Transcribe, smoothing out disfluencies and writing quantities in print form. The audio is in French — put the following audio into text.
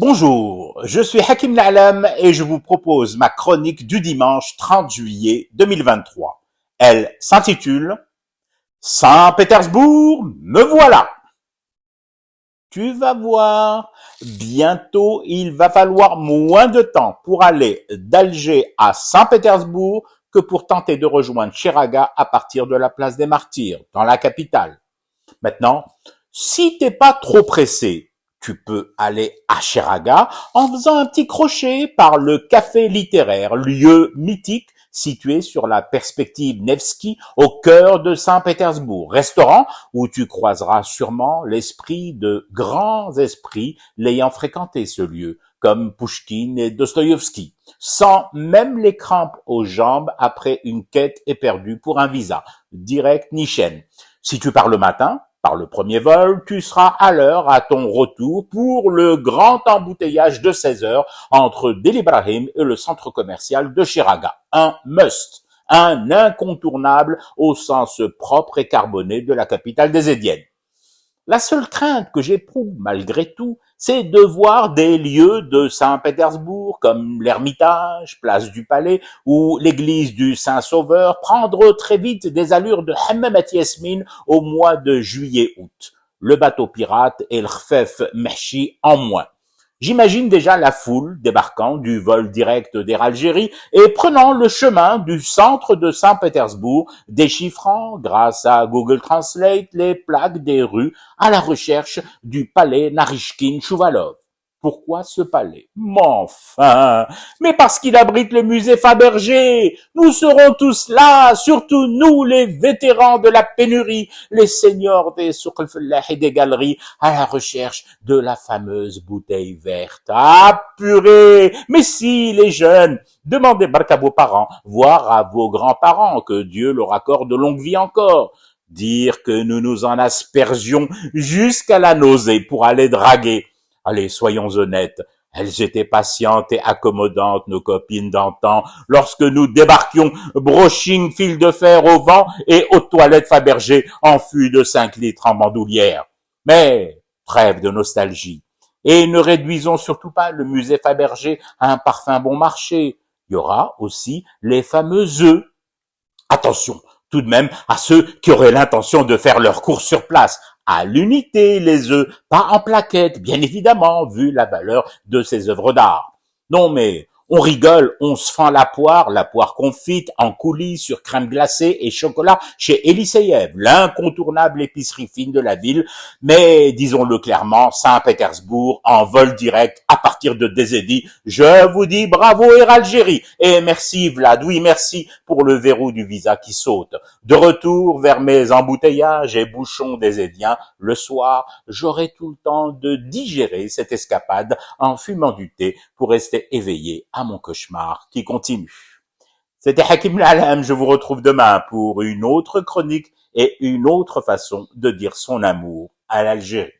Bonjour, je suis Hakim L'Alam et je vous propose ma chronique du dimanche 30 juillet 2023. Elle s'intitule « Saint-Pétersbourg, me voilà !» Tu vas voir, bientôt il va falloir moins de temps pour aller d'Alger à Saint-Pétersbourg que pour tenter de rejoindre Cheraga à partir de la place des Martyrs, dans la capitale. Maintenant, si t'es pas trop pressé, tu peux aller à Cheraga en faisant un petit crochet par le café littéraire, lieu mythique situé sur la perspective Nevski au cœur de Saint-Pétersbourg, restaurant où tu croiseras sûrement l'esprit de grands esprits l'ayant fréquenté ce lieu, comme Pouchkine et Dostoïevski, sans même les crampes aux jambes après une quête éperdue pour un visa, direct ni chaîne. Si tu pars le matin, par le premier vol, tu seras à l'heure à ton retour pour le grand embouteillage de 16 heures entre Del Ibrahim et le centre commercial de Cheraga. Un must, un incontournable au sens propre et carboné de la capitale des Édiennes. La seule crainte que j'éprouve malgré tout, c'est de voir des lieux de Saint-Pétersbourg comme l'Ermitage, place du Palais ou l'église du Saint-Sauveur prendre très vite des allures de Hammamet Yasmine au mois de juillet-août. Le bateau pirate et le Khfef Mehchi en moins. J'imagine déjà la foule débarquant du vol direct d'Air Algérie et prenant le chemin du centre de Saint-Pétersbourg, déchiffrant, grâce à Google Translate, les plaques des rues à la recherche du palais Narishkin-Chouvalov. Pourquoi ce palais? Mais enfin, mais parce qu'il abrite le musée Fabergé. Nous serons tous là, surtout nous, les vétérans de la pénurie, les seigneurs des Souk el-Fellah et des galeries, à la recherche de la fameuse bouteille verte. Ah, purée! Mais si, les jeunes, demandez barque à vos parents, voire à vos grands-parents, que Dieu leur accorde longue vie encore. Dire que nous nous en aspergions jusqu'à la nausée pour aller draguer. Allez, soyons honnêtes, elles étaient patientes et accommodantes, nos copines d'antan, lorsque nous débarquions, broching fil de fer au vent et aux toilettes Fabergé en fût de 5 litres en bandoulière. Mais, trêve de nostalgie. Et ne réduisons surtout pas le musée Fabergé à un parfum bon marché. Il y aura aussi les fameux œufs. Attention, tout de même, à ceux qui auraient l'intention de faire leur course sur place. À l'unité, les œufs, pas en plaquettes, bien évidemment, vu la valeur de ces œuvres d'art. Non, mais on rigole, on se fend la poire confite en coulis sur crème glacée et chocolat chez Eliseyev, l'incontournable épicerie fine de la ville, mais disons-le clairement, Saint-Pétersbourg en vol direct à partir de Dezedi. Je vous dis bravo Air Algérie et merci Vlad, oui merci pour le verrou du visa qui saute. De retour vers mes embouteillages et bouchons des Édiens, le soir, j'aurai tout le temps de digérer cette escapade en fumant du thé pour rester éveillé à mon cauchemar qui continue. C'était Hakim L'Alam, je vous retrouve demain pour une autre chronique et une autre façon de dire son amour à l'Algérie.